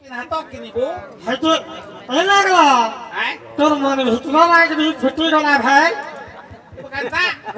হাতক কিনিব হয়তো এই লাগলো তোর মনে ভিতর লাগবি ছুটি গলা ভাই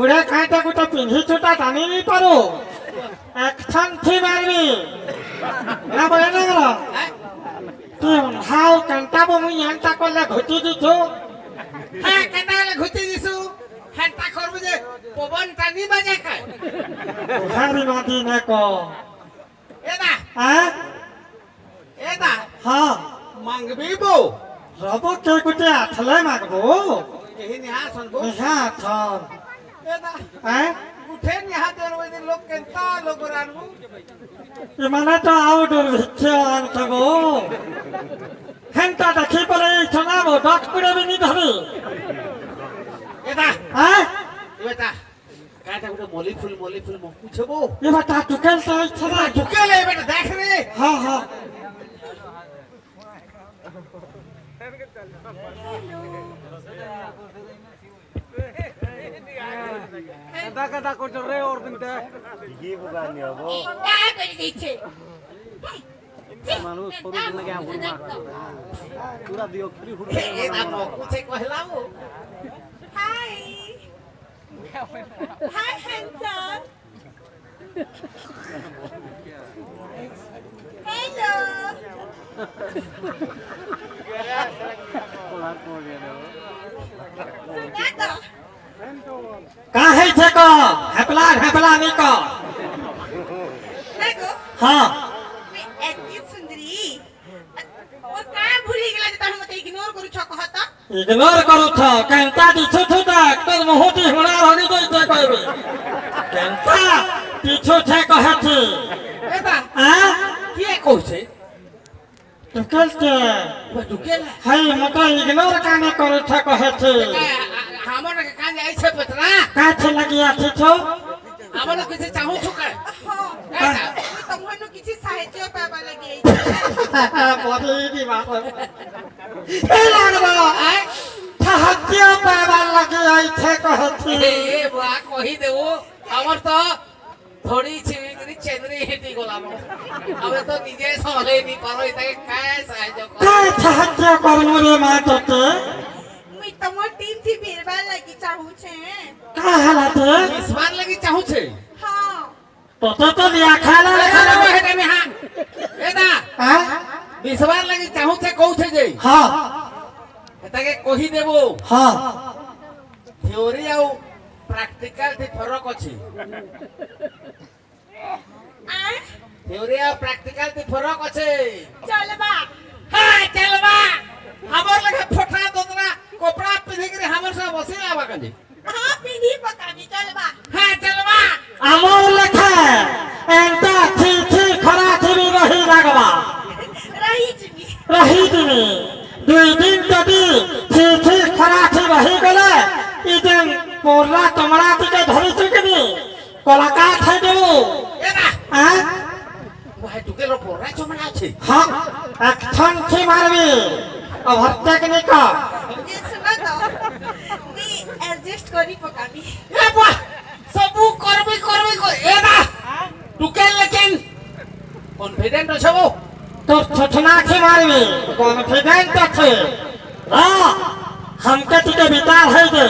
উড়ে কাঁটা কুটা পিন্ধি ছুটা টানি নি পারো একখান থি মারবি না বলে না গেল তুই হাও কান্টাবো মুই এন্টা করলে ঘুটি দিছো হ্যাঁ কেন ঘুরতে দিছু হ্যাঁ করবো যে পবন টানি বাজে খায় হারি মাটি না ক এদা হ্যাঁ এদা হ্যাঁ মাংবি বউ রব কে কুটে আঠলে মাগবো এহি নিহা শুনবো হ্যাঁ থন এদা হ্যাঁ উঠে নিহা দেন ওই লোক কেনতা লোক রানবো মানে তো আউটডোর ভিচ্ছে আনতবো হেনটা দেখি পরে শোনাবো ডক করে বিনি ধরে এদা হ্যাঁ এবাটা কাটা গুলো মলি ফুল মুছবো এবার তা টুকেল তো ছড়া ঢুকেলে এবাটা দেখ রে হ্যাঁ হ্যাঁ কাদা করছো রে ওর দিনটা কি বুঝানি হবো মানুষ সরু দিন লাগে আমুল মা পুরা দিও ফ্রি ফুড এদা মকুছে কহলাও Hi. Hi, handsome. Hello. Sunata. काहे छे को हेपला नहीं को देखो हाँ मैं एतनी सुंदरी और काय भूली गेला जे तहम मते इग्नोर करू छ कहता इग्नोर करू छ केंता दिछु छु तक तोर मोहटी हुना होनी जइते कहबे केंता दिछु छे कहे छी এদা हां কি কইছে टुकेल के ঢুকেলে हाय मत इग्नोर काने करू छ कहे छी আমার কান আইছে পতরা का छे लगिया छी छो আমার কিছু চাহু ছুকা हां तमहनु किछि साहित्य पाबा लागि बड़ी दी बात ए लागलो আই সাহায্য পাবার লাগে আইছে কহে छी এ বা কহি দেও আমার তো থোড়ি ছিড়ি চেদরি হেটি গলাম আমি তো নিজে সলে নি পারো এটাকে কায় সাহায্য কর का সাহায্য করমু রে মা তোতে मुई तमो टीम थी बेरबा लागि चाहू छे का हालते ইসবার লাগি চাহু ছে हां তোতে তো লিয়া খালা খালা হেটা মি হা এদা হ্যাঁ ইসবার লাগি চাহু ছে কউছে যে হ্যাঁ এটাকে কহি দেব হ্যাঁ থিওরি আউ প্র্যাকটিক্যাল তে ফরক আছে आ থিওরি আর প্র্যাকটিক্যাল তে ফরক আছে चलबा হ্যাঁ চলবা हमर लगे फटा दोतरा कपड़ा पिन्हे के हमर से बसे आवा कजे हां पिनी पकानी चलबा हां चलबा আমার লেখা এন্টা থি খরা থিবি রহি লাগবা रही जिमी রহি দিবি দুই দিন যদি থি খরা থি রহি গলে ইদিন পোরা তোমরা থেকে ধরি চুকিবি কলাকা খাই দেবো এনা হ্যাঁ ওহাই টুকেল পড়া চমড়া আছে হ্যাঁ একখান থি মারবি অভর্তেক নিকা ये सुना तो मी एडजस्ट करी पकानी এ বাহ সবু করবি এনা টুকেল লেকিন কনফিডেন্ট আছো তোর ছছনা খি মারবি কনফিডেন্ট আছে हमके तुके विचार है दे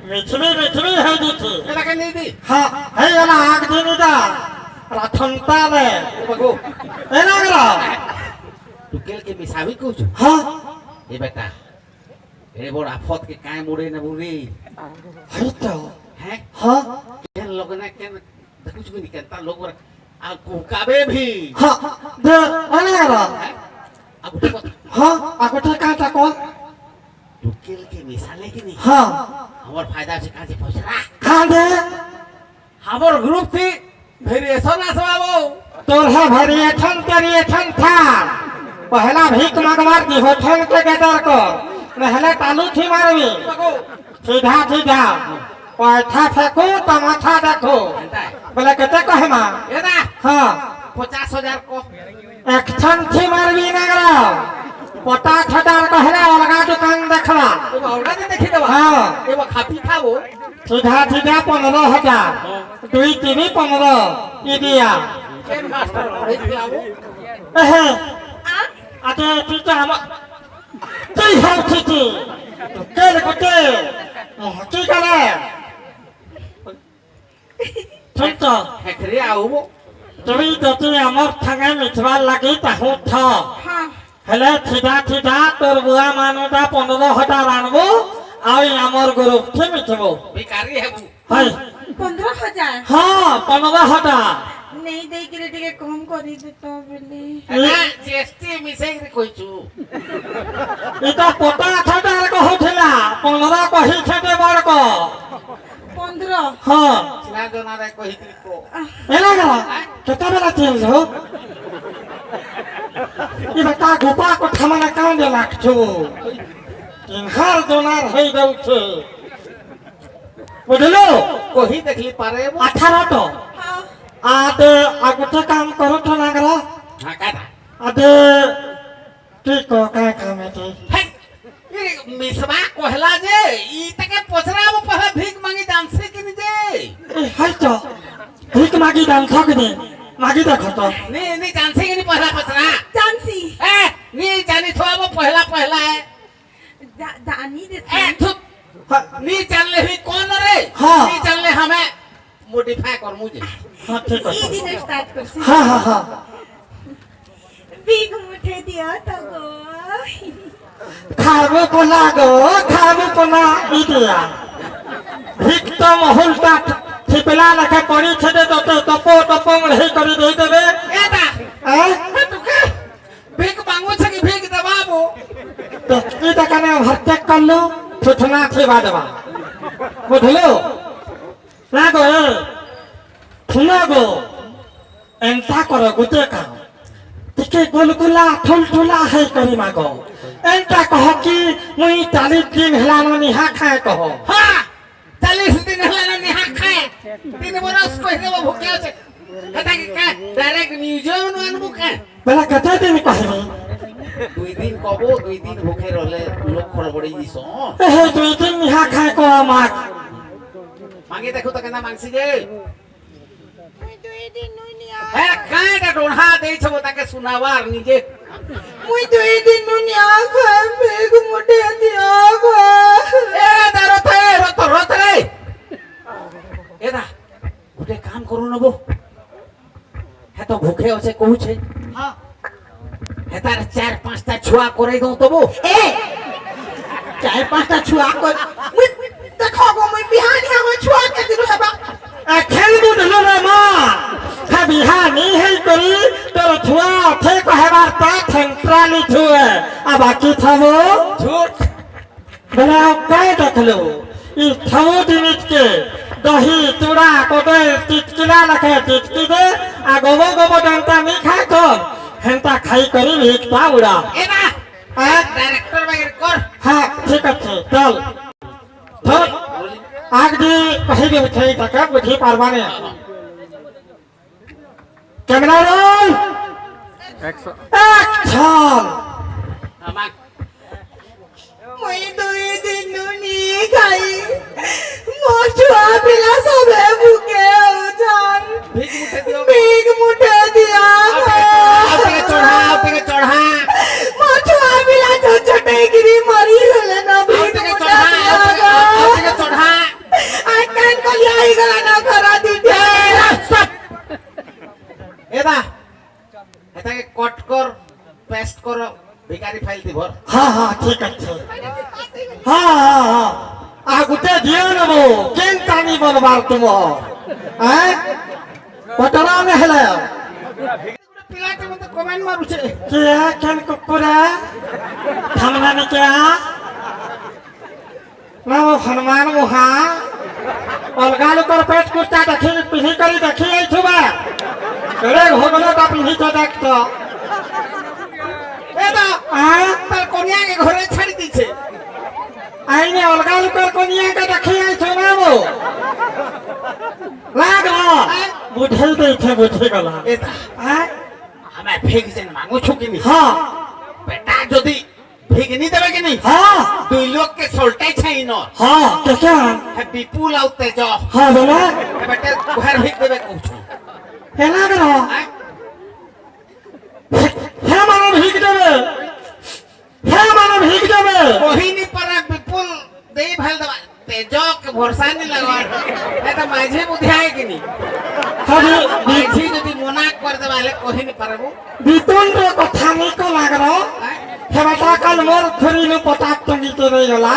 मिठवी है दिथी এটা কেন দি हाँ है ना आग दिन दा रथनता रे বাগো ए लागलो টুকেল কে মিসাবি কইছো हाँ এ বেটা এ বড় আফত কে কায় মোড়ে না বুড়ি है तो হ্যাঁ हाँ কেন লোক না কেন দেখুছ কি কেন তা লোক আর কুকাবে ভি हाँ दे ए लागलो আর কথা हाँ आगोटे काटा को টুকেল কে মিসালে কি নি हाँ আমার ফায়দা আছে কাজে পয়সা हाँ दे আমার গ্রুপ থি ভেরিয়েশন আসবাবো तोर है भरिएठन तेरिएठन था पहला भीख मंगवार दी होठन के गदर को पहले तालू थी मारवी বাগো सीधा पैठा फेंको तमाथा देखो এন্টাই बोले कहते कहे माँ এদা हाँ 50,000 को एक्शन थी मारवी नगरा 50,000 कहला अलगा दुकान देखला এবা ওটা দেখি দেবা हाँ এবা খাপি খাবো सीधा 15,000 दुई तीनी 15 इडिया কেন মাস্টার পড়াই দিলাবো एहे आ আতে তুই তো আমার তুই হচ্ছি কেন করতে তুই কেন ঠিক তো হেখরে আউব তুই যদি আমার ঠাঙে মিঠবার লাগি তাহু থ হ্যাঁ হেলে থিদা তোর বুয়া মানুষটা 15,000 আনবো আর আমার গরু ঠিক মিঠব ভিকারি হেবু হাই 15,000 হ্যাঁ 15,000 नहीं दे के लिए कम करी देता बोले ହେଲା ଜିଏସଟି ମିଶେଇକି କହିଛୁ এটা পটা আঠাটার কহুଥିଲା 15 কহিছে বড়ক 15 হ্যাঁ ଚିନା ଜନାରେ କହିଥିଲି କో এলা গেল কেতবেলা চেঞ্জ হো এবার তা গোপা কথা মানে কান্দে লাগছো তিনহার জনার হয়ে যাচ্ছে বুঝলো কহি দেখলি পারে 18 তো हाँ আদে আগতে কাম করো তো না গেল হ্যাঁ কাটা আদে কি কো কায় কামে তে ହେ ଏ ମିସବା କହିଲା ଯେ ଇ ତାକେ ପଚରାବ ପହଲା ଭିକ ମାଗି ଜାନছে କି ନିଜେ এই হাই তো ভিক মাগি দান থাকনি মাগি দেখো তো নি ଜାନছে କି ନି ପହଲା ପଚରା चांसी ଏ নি ଜାনি থোব পহলা পহলা दानी दे ए थुप नी जानले ही कौन रे हाँ। नी जानले हमें मॉडिफाई कर मुझे হ্যাঁ ঠিক ई আছে दिन स्टार्ट कर से হ্যাঁ হ্যাঁ হ্যাঁ बिग मुठे दिया था गो খাবে কোলা গো খাবে কোলা ইদিয়া ভিক তো মহুলটা ঠিপলা লেখা পড়ি ছেড়ে তোতে তপ হে করে দেই দেবে ए दा হ্যাঁ तू के भीख मांगो छ कि भीख दबाबो তো এই দেখানে হত্যা করলো ছোটনা ছেবা দেবা বুঝলো না গো শুনো গো এন্তা করো গুতে কাম তিকে গোলগুলা ঠুলঠুলা হে করি মাগো এন্তা কহ কি মুই 40 দিন হেলানো নিহা খায় কহ हां 40 दिन हला न निहा खाए 3 बरस कहि देबो भूखे छै कथा के का डायरेक्ट म्यूजियम न अनबु का বেলা কত দিন কহিনি 2 दिन कबो 2 दिन भूखे रहले लोग खड़बड़ी दिसो হে 2 দিন নিহা খায় কহ আমাক मांगे देखो तो केना मांगसी जे मुई दो दिन नुई निया ए काटा डोढ़ा देई छबो ताके सुनावार निजे मुई दो दिन नुई निया खा बिग मुठे दिया गो ए दारो थे रोत रे ए दा गुटे काम करू नबो हे तो भूखे होसे कहू छे हां हे तार 4-5 ता छुआ करे दऊ तबो ए 4-5 टा छुआ को मुई देखो गो मुई बिहान हो छुआ के दिनु हेबा খেল বুঝলো রে মা হ্যাঁ বিহানি হেই করি তোর ছুয়া অথে কহেবার তা সেন্ট্রালি ছুয়ে আর বাকি থামো झूठ বেলা কায় দেখলো ই থামো দিনিতকে দহি চূড়া কদে টিটকিলা লাখে টিটকি দে আর গোবো ডান্তা নি খায় তো হেন্তা খাই করি ভিকটা উড়া ए ना হ্যাঁ डायरेक्टर वगैरह कर হ্যাঁ ঠিক আছে চল ধর আগদি কহিবি উঠে টাকা বুঝি পারবানে ক্যামেরা রোল 100 অ্যাকশন हमाक मुई दो दिन नुई खाई मो छुआ पिला सबे भूखे हो जान भीख मुठे दियो बिग मुठे दिया आपके चढ़ा मो छुआ पिला छोटे गिरी मरी गले ना बिग मुठे दिया गो आपके चढ़ा आई कैन को लाई गला ना करा दीजिए ए दा এটা কে কট কর পেস্ট কর ভিখারি ফাইল দি ভর হ্যাঁ হ্যাঁ ঠিক আছে হ্যাঁ হ্যাঁ হ্যাঁ আগুতে দিয়ে নেবো কেন টানি বলবার তুম হ্যাঁ কতরা নেহলে পিলাতে মতে কমেন্ট মারুছে কে কেন কুকুরা থামলা নিকে নাম হনুমান মুহা অলগা লোকর পেট কুর্তা দেখি পিন্ধি কৰি দেখি আইছবা রে হগলটা পিন্ধি তো দেখতো এ দা হ্যাঁ তার কনিয়াকে ঘরে ছাড়ি দিছে আইনে অলগা লোকর কনিয়াকে দেখি আইছো না বো লাগলো বুঝাই দেইছে বুঝে গলা এ দা হ্যাঁ আমি ভিখ যেন মাঙ্গু ছুকিনি হ্যাঁ বেটা যদি ভিখ নি দেবে কি নি হ্যাঁ দুই লোককে সল্টাই ছাই ন হ্যাঁ দেখে হে বিপুল আউ তেজ হ্যাঁ বলে বেটা ঘর ভিখ দেবে কইছো এলা গলো হে মানো ভিক দেবে जो के भरोसा नहीं लगा ए तो माझे बुद्धि आए कि नहीं हबी माझी যদি মনা করে দে वाले কহি নি পারবো বিতুন রে কথা নাই কো লাগর হেবাটা কাল মোর থরি नु পটাক টঙ্গি তে রই গলা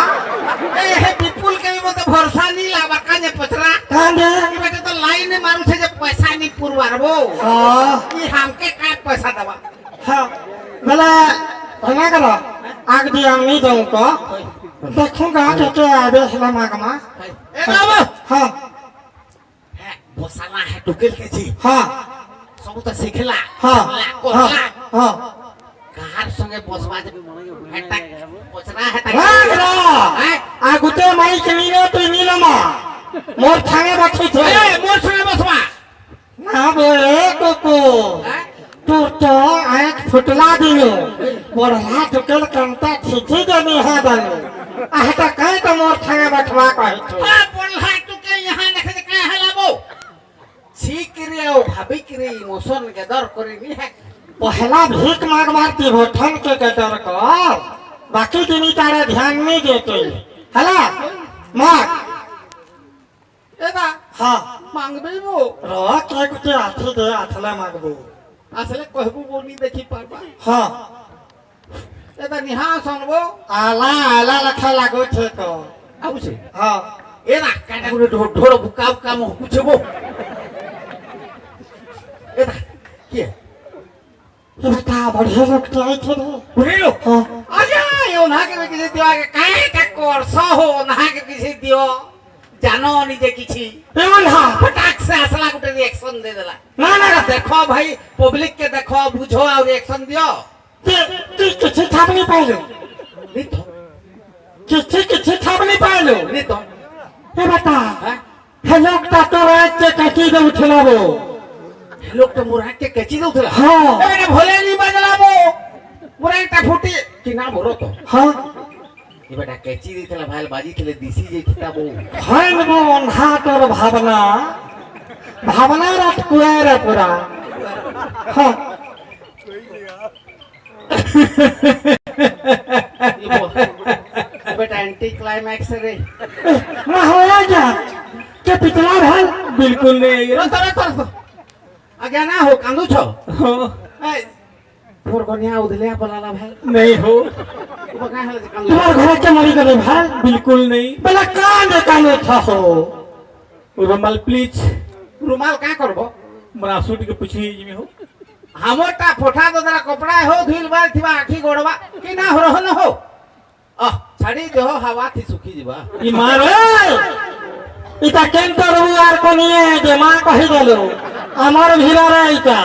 ए हे विपुल के भी मते भरोसा नहीं लावा काने पचरा कांदे ई बेटे तो लाइन में मारू छे जे पैसा नहीं पुरवारबो ई हमके का पैसा दबा हां भला भला करो आग दी हम नहीं दूं को देखूंगा के आबे हला मागमा ए बाबू हां बोसाला है टुकेल के जी हां सब तो सिखला हां हां हां कार संगे बसवा जे हेटा पचरा हेटा लागरो आगुते माई कनीनो तु नीलमा मोर थांगे बाठी छे ए मोर संगे बसवा ना बोले कोको तू तो आंख फुटला दियो बड़ला टुकेल कंता छिछि देनी है दनु आहता काई तो मोर थांगे बाठवा कहि छो आ बोलहा टुकेल यहां देखे के हलाबो ठीक रे ओ भाभी करे इमोशन के दर करे नी है पहला भीख मांग मारती हो ठन के डर कर बाकी दिन तारे ध्यान नहीं देते हला मार एदा हाँ मांगबे वो रो के कुछ आथी दे आथला मांगबो असले कहबो बोनी देखी पारबा हाँ एदा निहा सुनबो आला आला लखा लागो थे को आबु छे हाँ एदा काटा गुडे ढोड़ बुका बुका मो कुछबो एदा के ये बता बढ़िया लोग तो आई थे रे बुरे लो हाँ आजा यो ना के किसी दियो के काहे का कोर्स हो ना के किसी दियो जानो नी जे किछि एमन हाँ फटाक से असला गुटे रिएक्शन दे देला ना ना देखो भाई पब्लिक के देखो बुझो और रिएक्शन दियो तू किसी थाप नहीं पाइलो नी तो किसी थाप नहीं पाइलो नी तो ये बता हैं हे लोग तो रात के कटी दे उठलाबो लोग तो मुरा के केची दे उठला हाँ ए मैंने भोले नहीं बजलाबो मुरा टा फुटी कि ना मोरो तो हाँ ये बेटा केची देला भाई बाजी थले दिसी जे किताबो हन वो अन्हा तोर भावना भावना रात कुआरे पूरा हाँ बेटा एंटी क्लाइमैक्स रे ना होया जा के पिछला भाई बिल्कुल नहीं रो तर आज्ञा ना हो कांदू छो ए तोर कन्या उधले बोलाला भाई नहीं हो वो का हले कांदू तुम्हारे घर के मरी गए भाई बिल्कुल नहीं बला कान था हो रुमाल प्लीज रुमाल का करबो मरा सूट के पूछी में हो हमोटा फोटा तो तेरा कपड़ा हो धुल बाल थिबा आखी गोड़वा कि ना हो रहो न हो छाड़ी दे हो हवा थी सुखी जीवा ई मारो इता केंतो रुआर को नहीं है जे मां कहि देलो हमर भीरा रे इता